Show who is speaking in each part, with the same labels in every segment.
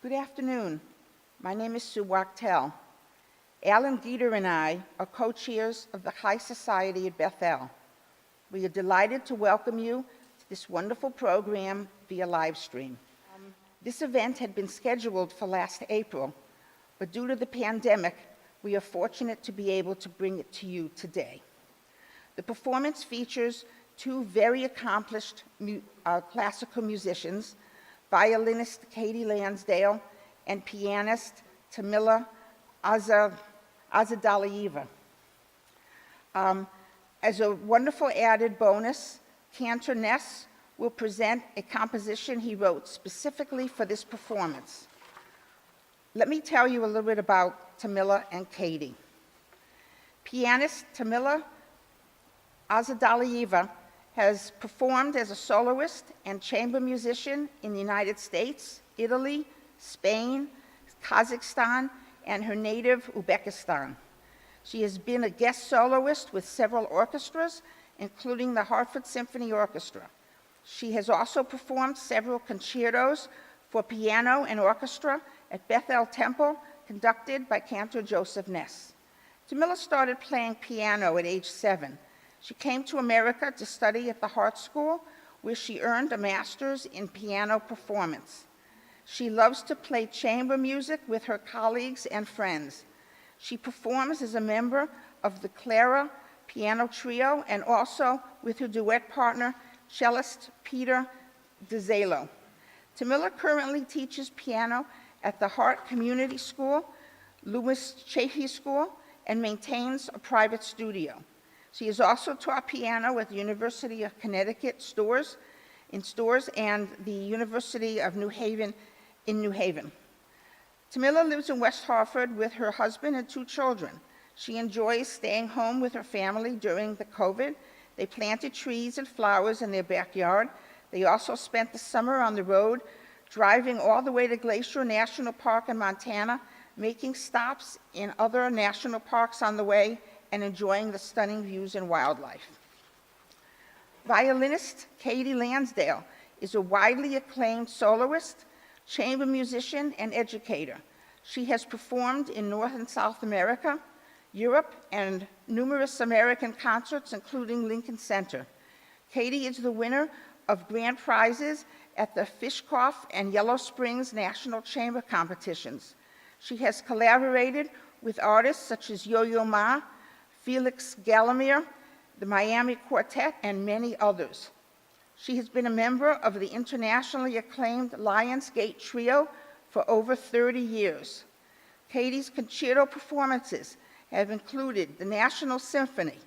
Speaker 1: Good afternoon. My name is Sue Wachtel. Alan Dieter and I are co-chairs of the High Society at Beth El. We are delighted to welcome you to this wonderful program via live stream. This event had been scheduled for last April, but due to the pandemic, we are fortunate to be able to bring it to you today. The performance features two very accomplished classical musicians, violinist Katie Lansdale and pianist Tamila Azadaliyeva. As a wonderful added bonus, Cantor Ness will present a composition he wrote specifically for this performance. Let me tell you a little bit about Tamila and Katie. Pianist Tamila Azadaliyeva has performed as a soloist and chamber musician in the United States, Italy, Spain, Kazakhstan, and her native Uzbekistan. She has been a guest soloist with several orchestras, including the Hartford Symphony Orchestra. She has also performed several concertos for piano and orchestra at Beth El Temple, conducted by Cantor Joseph Ness. Tamila started playing piano at age 7. She came to America to study at the Hart School, where she earned a master's in piano performance. She loves to play chamber music with her colleagues and friends. She performs as a member of the Clara Piano Trio and also with her duet partner, cellist Peter DeZalo. Tamila currently teaches piano at the Hart Community School, Lewis Chaffee School, and maintains a private studio. She has also taught piano at the University of Connecticut stores and the University of New Haven in New Haven. Tamila lives in West Hartford with her husband and 2 children. She enjoys staying home with her family during the COVID. They planted trees and flowers in their backyard. They also spent the summer on the road, driving all the way to Glacier National Park in Montana, making stops in other national parks on the way, and enjoying the stunning views and wildlife. Violinist Katie Lansdale is a widely acclaimed soloist, chamber musician, and educator. She has performed in North and South America, Europe, and numerous American concerts, including Lincoln Center. Katie is the winner of grand prizes at the Fishkoff and Yellow Springs National Chamber competitions. She has collaborated with artists such as Yo-Yo Ma, Felix Gallimere, the Miami Quartet, and many others. She has been a member of the internationally acclaimed Lionsgate Trio for over 30 years. Katie's concerto performances have included the National Symphony,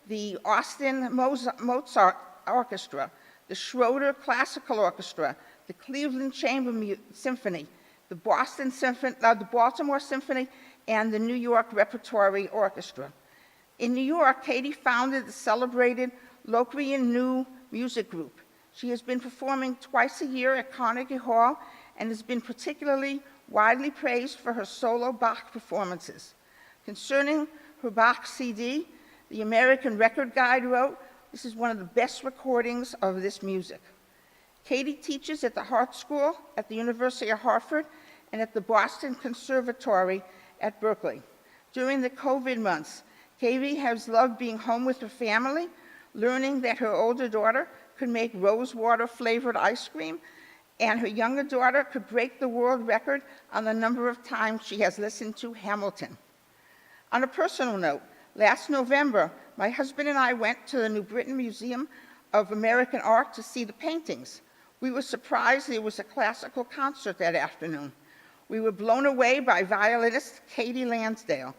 Speaker 1: the Austin Mozart Orchestra, the Schroeder Classical Orchestra, the Cleveland Chamber Symphony, the Baltimore Symphony, and the New York Repertory Orchestra. In New York, Katie founded the celebrated Locrian New Music Group. She has been performing twice a year at Carnegie Hall and has been particularly widely praised for her solo Bach performances. Concerning her Bach CD, the American Record Guide wrote, "This is one of the best recordings of this music." Katie teaches at the Hart School at the University of Hartford and at the Boston Conservatory at Berkeley. During the COVID months, Katie has loved being home with her family, learning that her older daughter could make rosewater flavored ice cream, and her younger daughter could break the world record on the number of times she has listened to Hamilton. On a personal note, last November, my husband and I went to the New Britain Museum of American Art to see the paintings. We were surprised there was a classical concert that afternoon. We were blown away by violinist Katie Lansdale.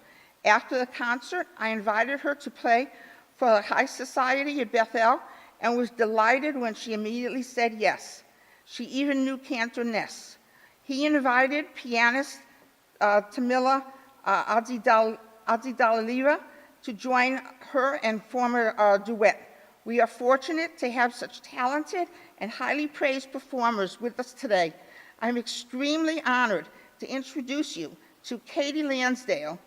Speaker 1: After the concert, I invited her to play for the High Society at Beth El and was delighted when she immediately said yes. She even knew Cantor Ness. He invited pianist Tamila Azadaliyeva to join her and form a duet. We are fortunate to have such talented and highly praised performers with us today. I'm extremely honored to introduce you to Katie Lansdale,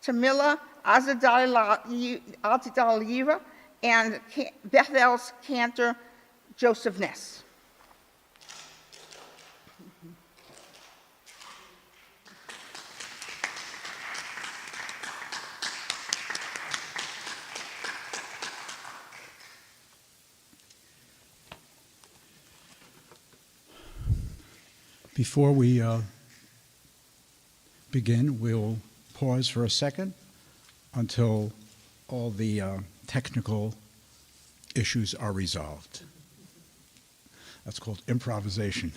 Speaker 1: Tamila Azadaliyeva, and Beth El's Cantor Joseph Ness.
Speaker 2: Before we begin, we'll pause for a second until all the technical issues are resolved. That's called improvisation.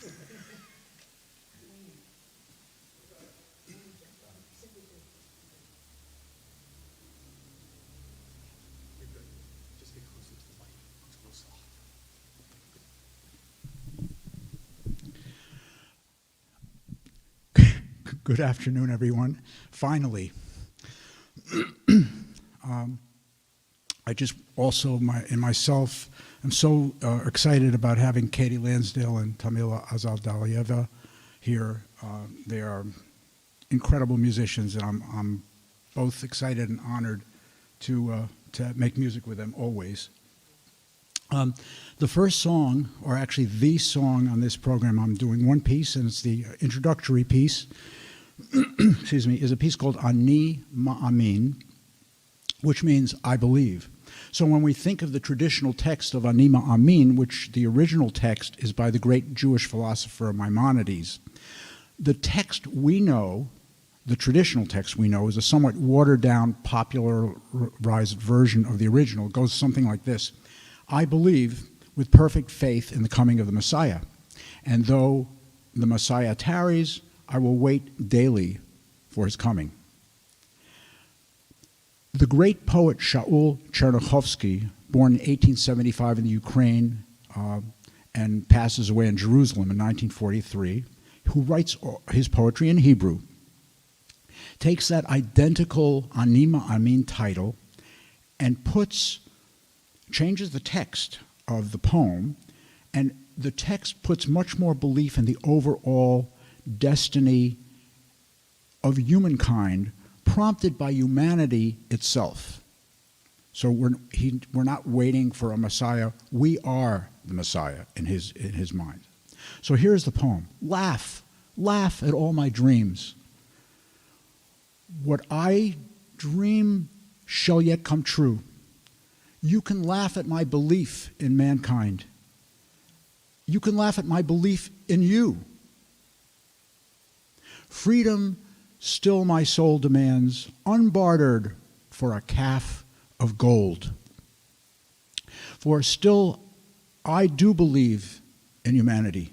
Speaker 2: Good afternoon, everyone. Finally, I just also, myself, am so excited about having Katie Lansdale and Tamila Azadaliyeva here. They are incredible musicians, and I'm both excited and honored to make music with them always. The first song, or actually the song on this program, I'm doing one piece, and it's the introductory piece. Excuse me, is a piece called Ani Ma'amin, which means I believe. So when we think of the traditional text of Ani Ma'amin, which the original text is by the great Jewish philosopher Maimonides, the text we know, the traditional text we know, is a somewhat watered-down, popularized version of the original. It goes something like this: I believe with perfect faith in the coming of the Messiah, and though the Messiah tarries, I will wait daily for his coming. The great poet Shaul Chernyakhovsky, born in 1875 in the Ukraine and passes away in Jerusalem in 1943, who writes his poetry in Hebrew, takes that identical Ani Ma'amin title and changes the text of the poem, and the text puts much more belief in the overall destiny of humankind, prompted by humanity itself. So we're not waiting for a Messiah. We are the Messiah in his mind. So here's the poem. Laugh at all my dreams. What I dream shall yet come true. You can laugh at my belief in mankind. You can laugh at my belief in you. Freedom still my soul demands, unbartered for a calf of gold. For still I do believe in humanity,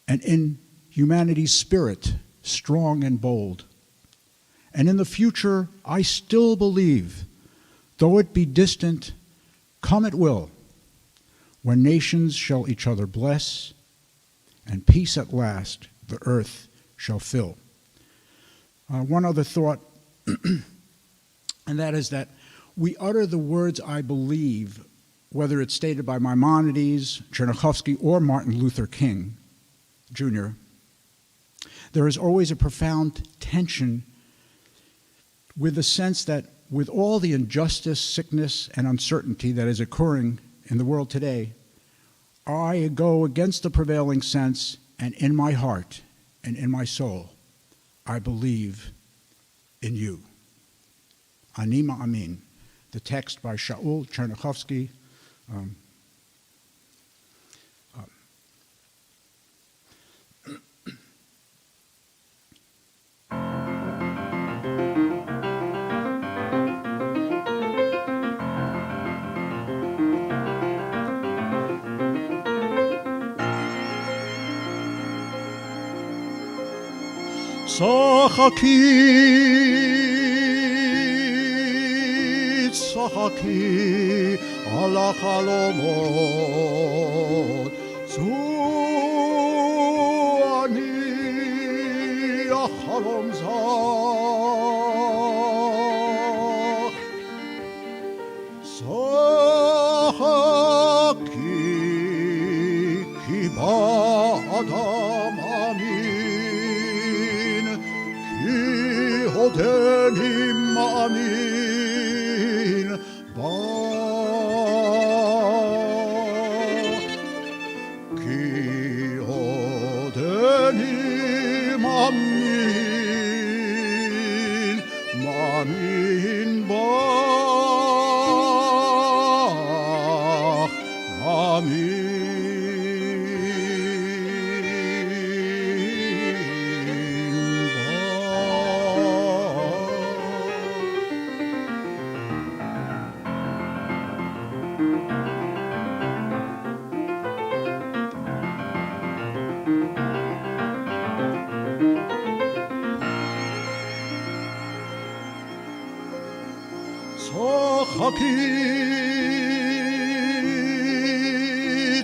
Speaker 2: and in humanity's spirit, strong and bold. And in the future I still believe, though it be distant, come it will, when nations shall each other bless, and peace at last the earth shall fill. One other thought, and that is that we utter the words I believe, whether it's stated by Maimonides, Chernyakhovsky, or Martin Luther King Jr. There is always a profound tension with the sense that with all the injustice, sickness, and uncertainty that is occurring in the world today, I go against the prevailing sense, and in my heart and in my soul, I believe in you. Ani Ma'amin, the text by Shaul Chernyakhovsky. צחקי על החלומות, זו אני החלום זך. צחקי כי באדם אמין, כי עודני מאמין בה. כי עודני מאמין, מאמין בך, מאמין.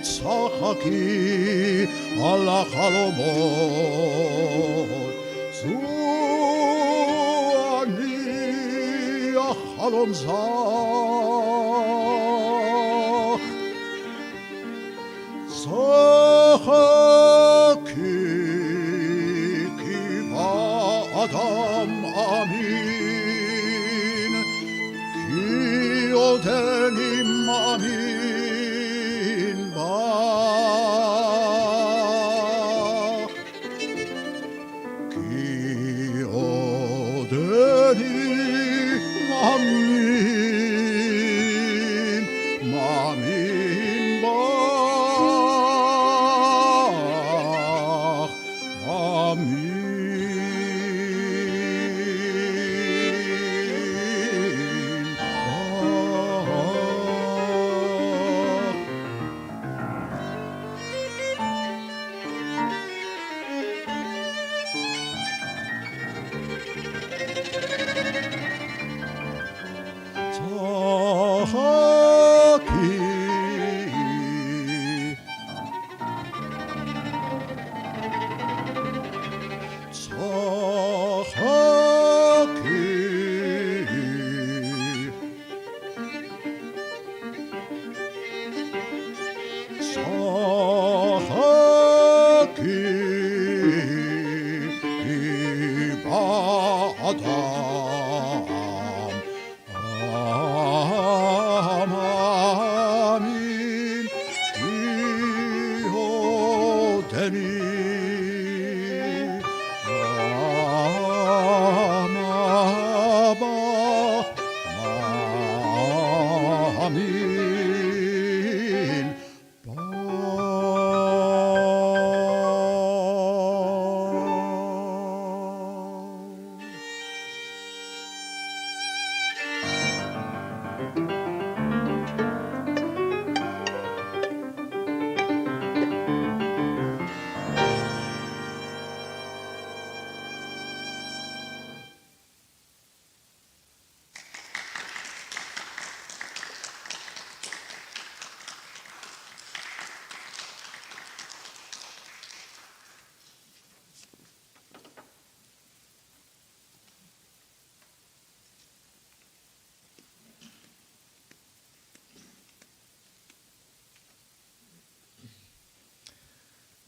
Speaker 2: צחקי על החלומות, זו אני החלום זך. צחקי כי באדם אמין, כי עודני מאמין בך, כי עודני מאמין, מאמין בך, מאמין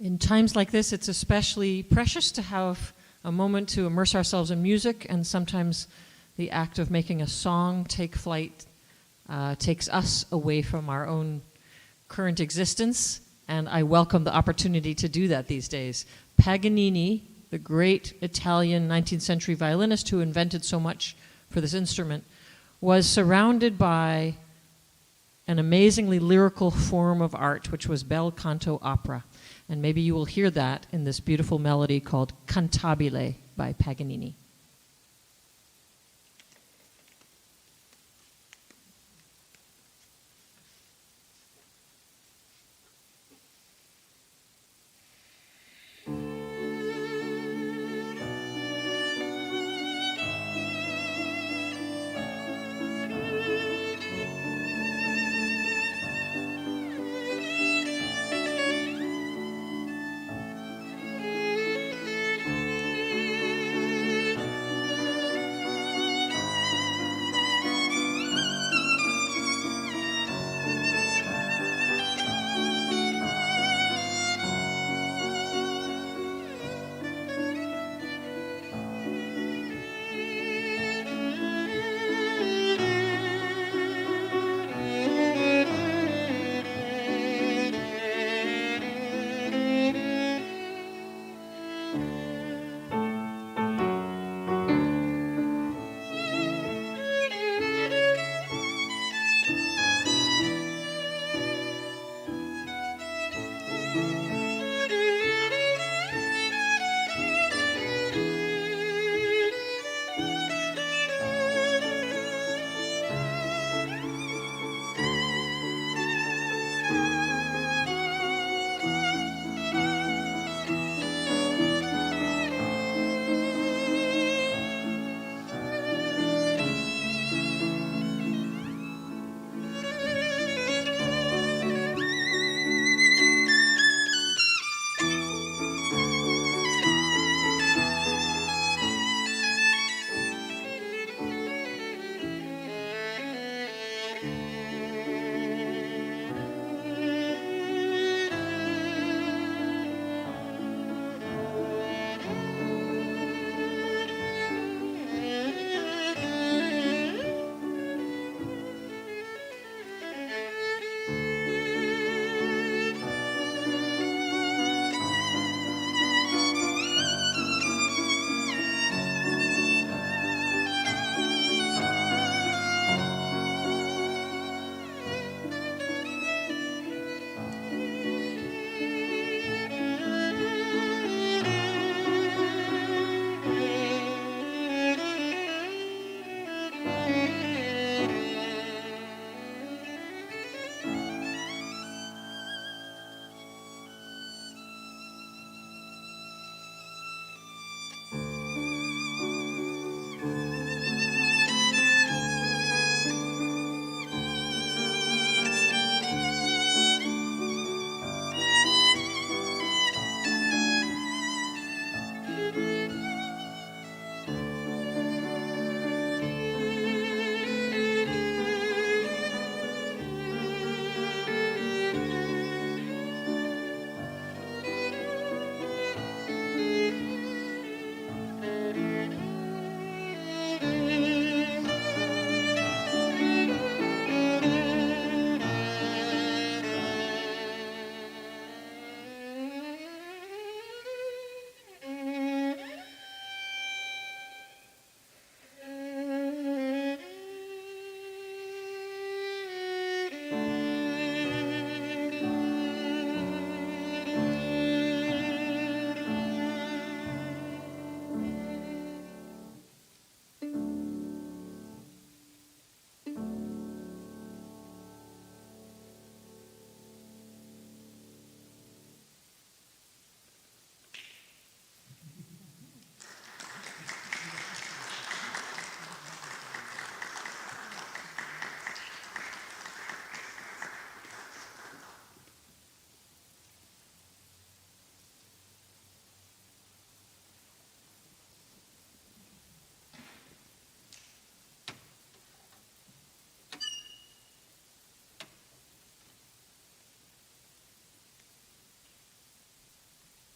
Speaker 3: In times like this, it's especially precious to have a moment to immerse ourselves in music, and sometimes the act of making a song take flight takes us away from our own current existence, and I welcome the opportunity to do that these days. Paganini, the great Italian 19th century violinist who invented so much for this instrument, was surrounded by an amazingly lyrical form of art, which was bel canto opera. And maybe you will hear that in this beautiful melody called Cantabile by Paganini.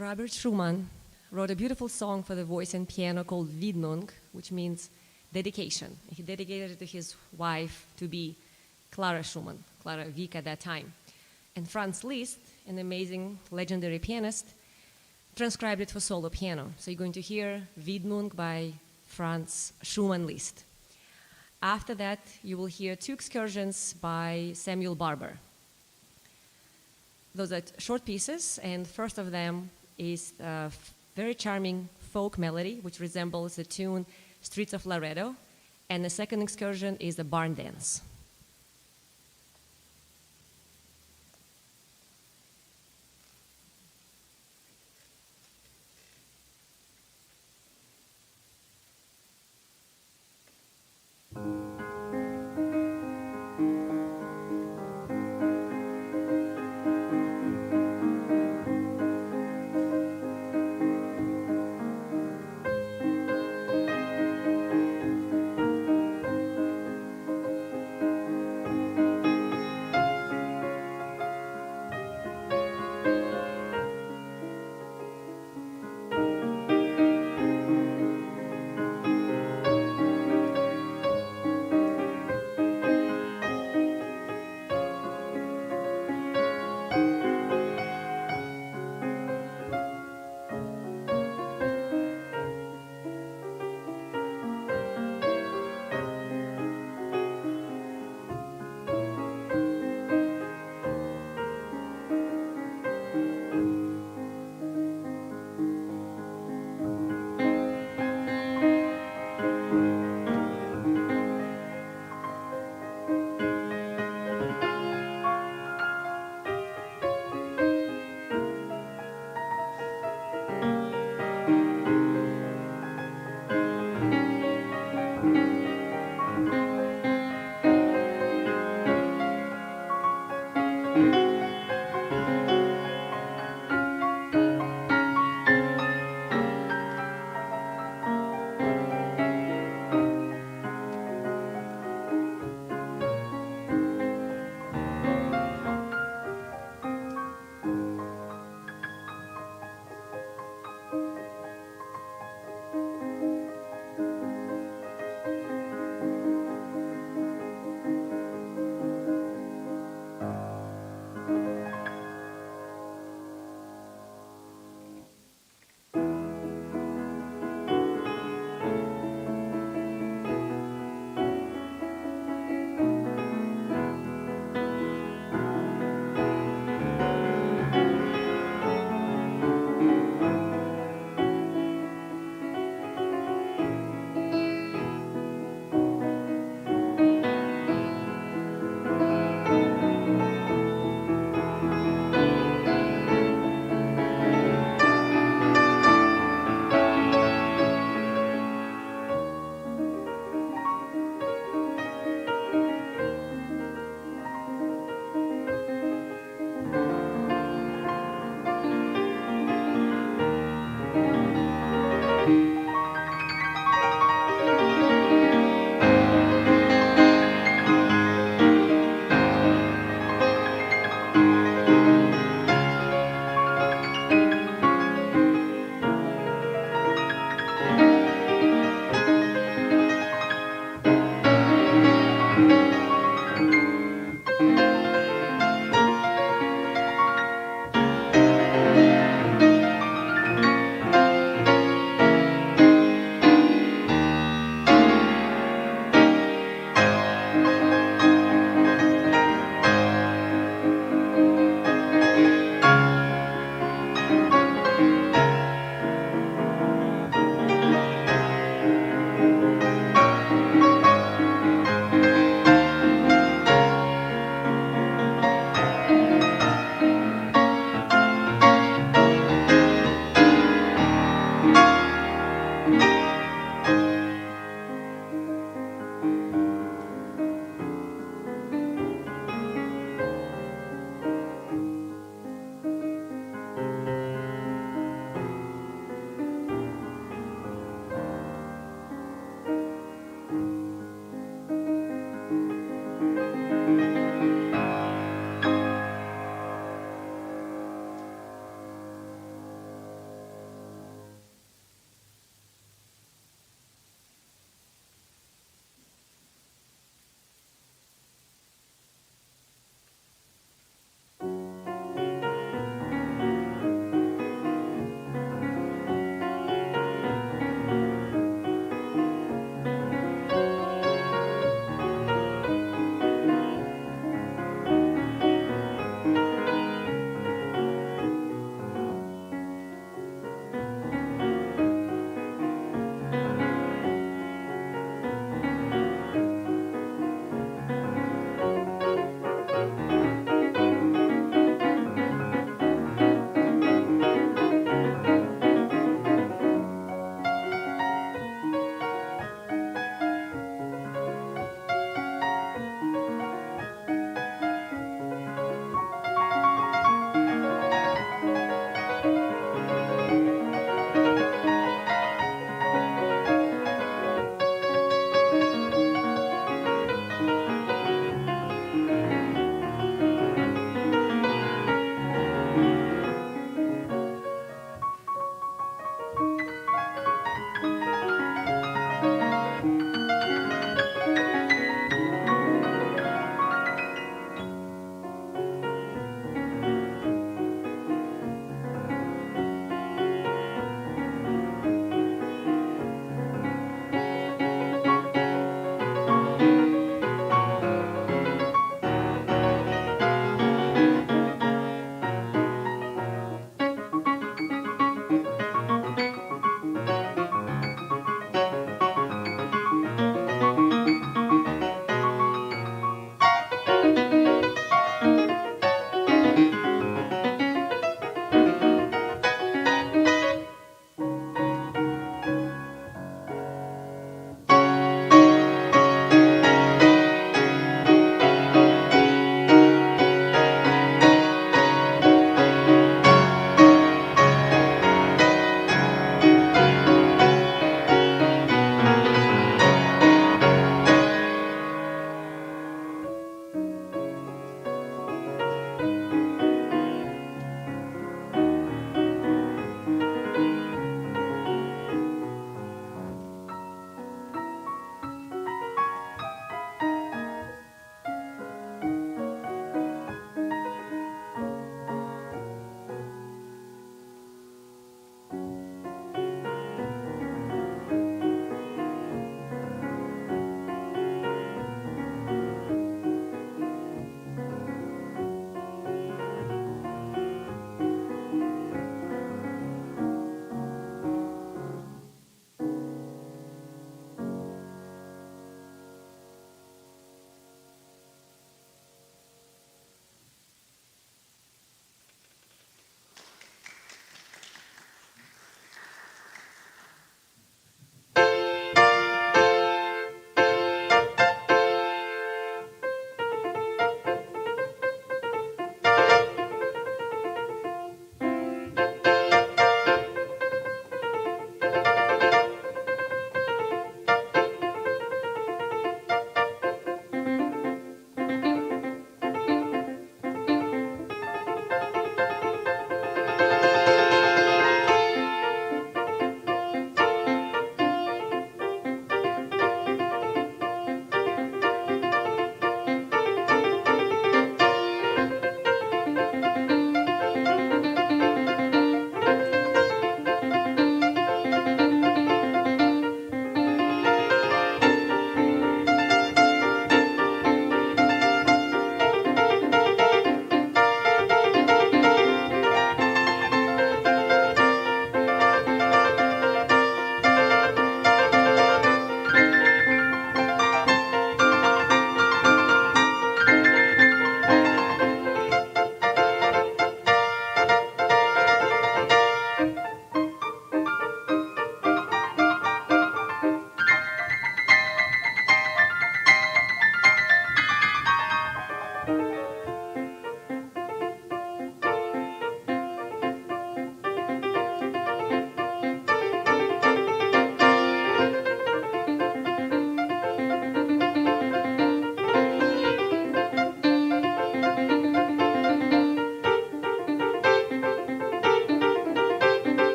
Speaker 4: Robert Schumann wrote a beautiful song for the voice and piano called Widmung, which means dedication. He dedicated it to his wife, to be Clara Schumann, Clara Wieck at that time. And Franz Liszt, an amazing, legendary pianist, transcribed it for solo piano. So you're going to hear Widmung by Franz Schumann Liszt. After that, you will hear two excursions by Samuel Barber. Those are short pieces, and first of them is a very charming folk melody, which resembles the tune Streets of Laredo, and the second excursion is a barn dance.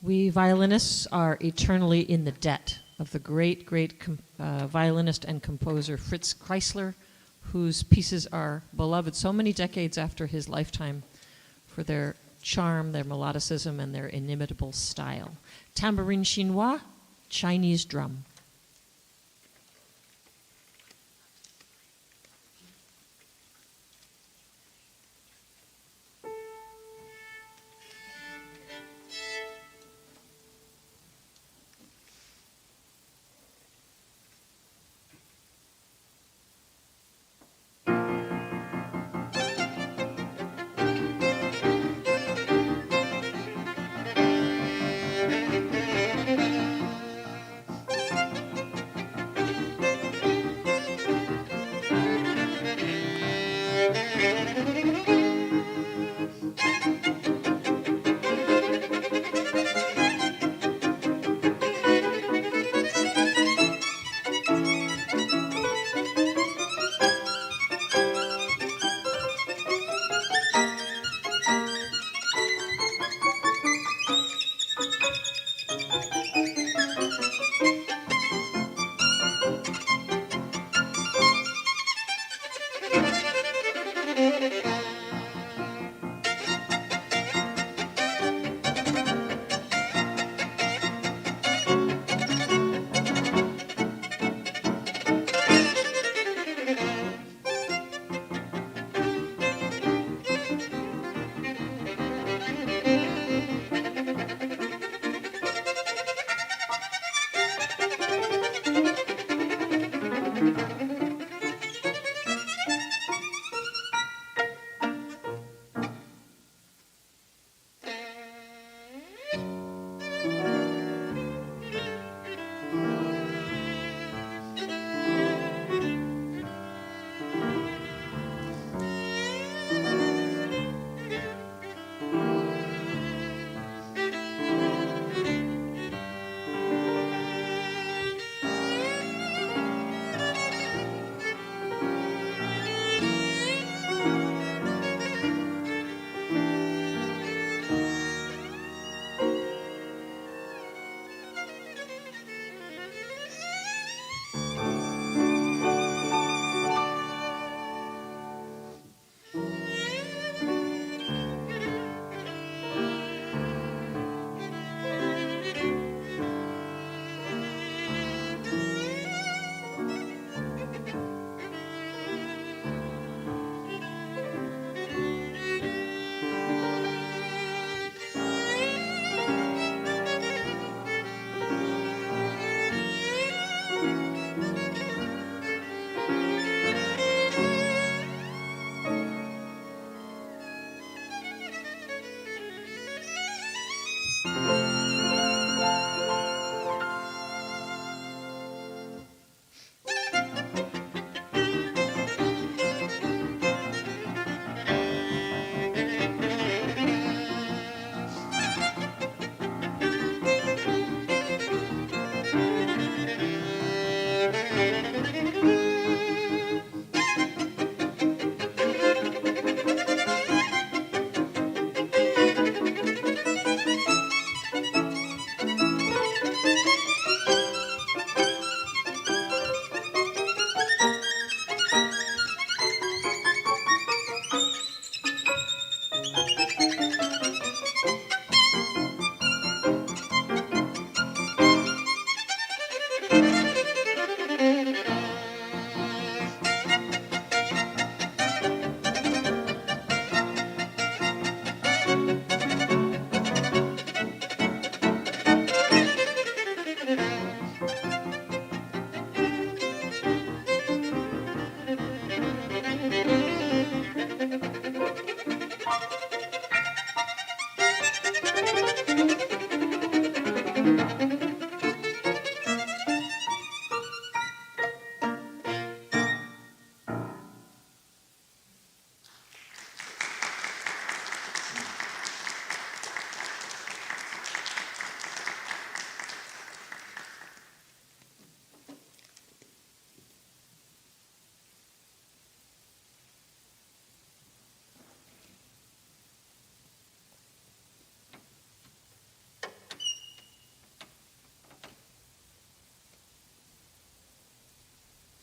Speaker 3: We violinists are eternally in the debt of the great violinist and composer Fritz Kreisler, whose pieces are beloved so many decades after his lifetime for their charm, their melodicism, and their inimitable style. Tambourine chinois, Chinese drum.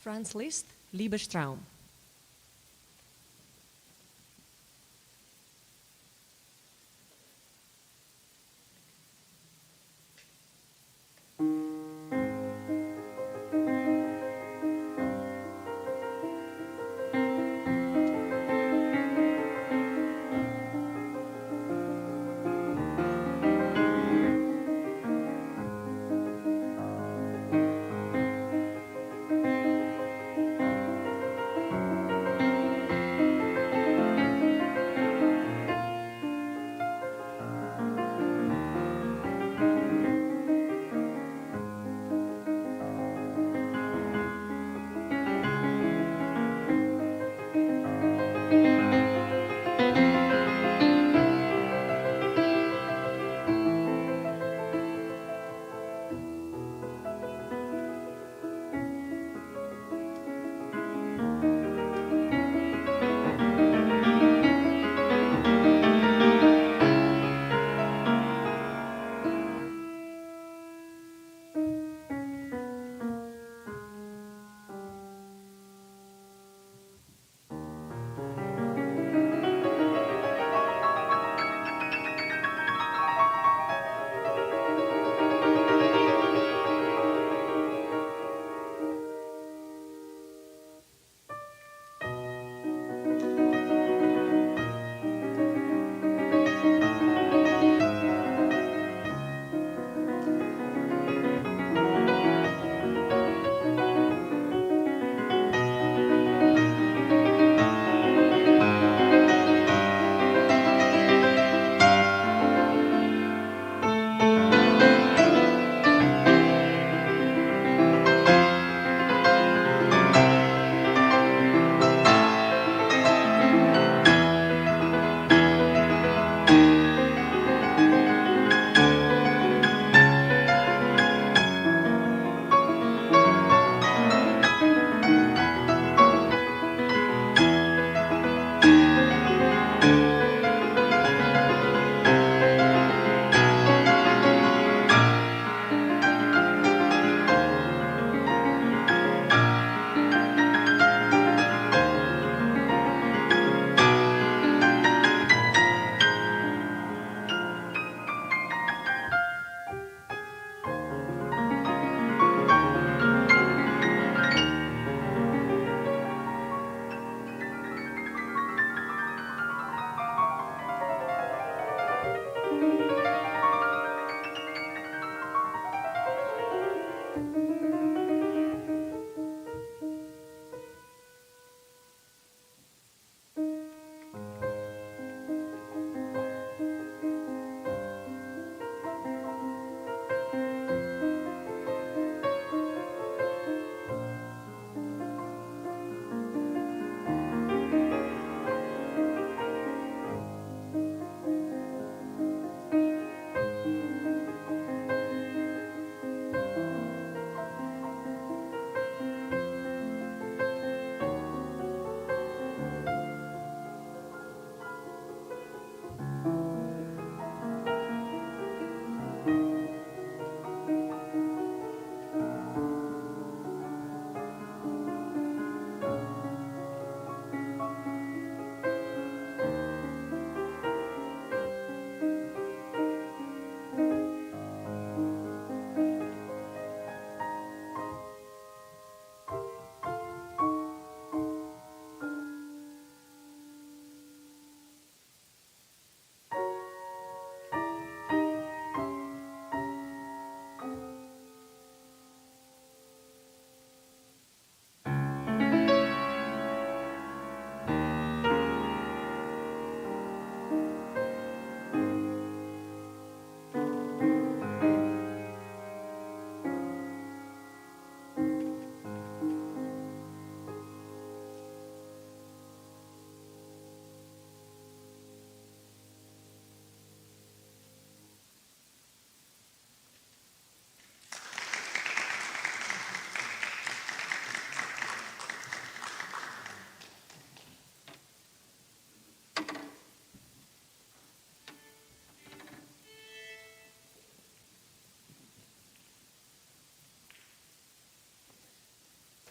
Speaker 4: Franz Liszt, Liebestraum.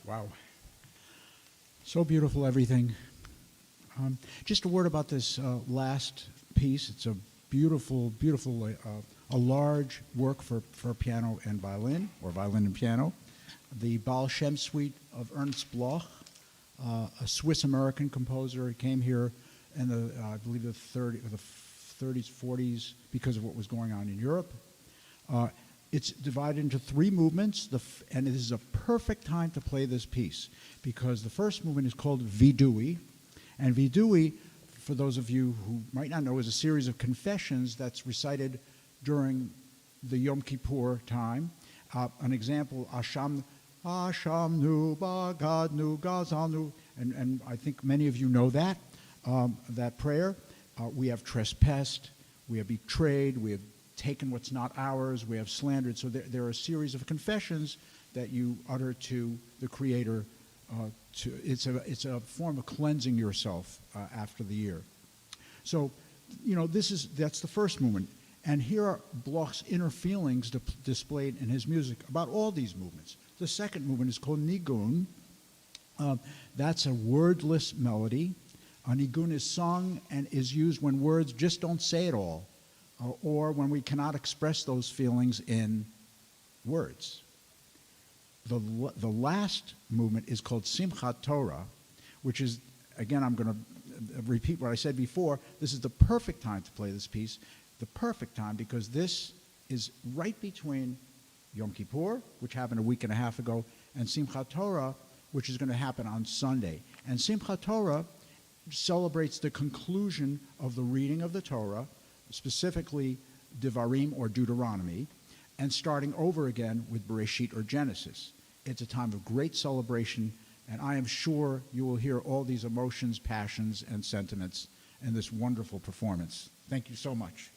Speaker 2: Wow. So beautiful, everything. Just a word about this last piece. It's a beautiful, beautiful, a large work for piano and violin, or violin and piano. The Baal Shem Suite of Ernst Bloch, a Swiss-American composer. He came here in the, I believe, the 30s, 40s, because of what was going on in Europe. It's divided into three movements, and this is a perfect time to play this piece, because the first movement is called Vidui, and Vidui, for those of you who might not know, is a series of confessions that's recited during the Yom Kippur time. An example, Asham nu, Bagadnu, Gazalnu, and I think many of you know that, that prayer. We have trespassed, we have betrayed, we have taken what's not ours, we have slandered. So there are a series of confessions that you utter to the Creator. It's a form of cleansing yourself after the year. So, you know, that's the first movement. And here are Bloch's inner feelings displayed in his music about all these movements. The second movement is called Nigun. That's a wordless melody. A nigun is sung and is used when words just don't say it all, or when we cannot express those feelings in words. The last movement is called Simchat Torah, which is, again, I'm going to repeat what I said before. This is the perfect time to play this piece, the perfect time, because this is right between Yom Kippur, which happened a week and a half ago, and Simchat Torah, which is going to happen on Sunday. And Simchat Torah celebrates the conclusion of the reading of the Torah, specifically Devarim or Deuteronomy, and starting over again with Bereshit or Genesis. It's a time of great celebration, and I am sure you will hear all these emotions, passions, and sentiments in this wonderful performance. Thank you so much.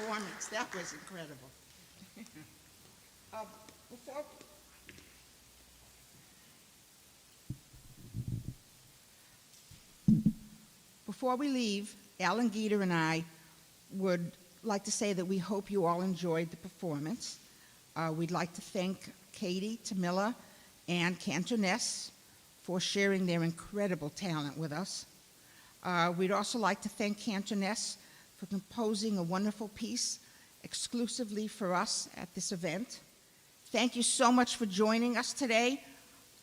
Speaker 1: performance. That was incredible. Before, before we leave, Alan Geeter and I would like to say that we hope you all enjoyed the performance. We'd like to thank Katie, Tamila, and Cantor Ness for sharing their incredible talent with us. We'd also like to thank Cantor Ness for composing a wonderful piece exclusively for us at this event. Thank you so much for joining us today.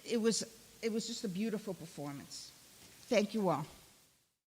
Speaker 1: It was just a beautiful performance. Thank you all.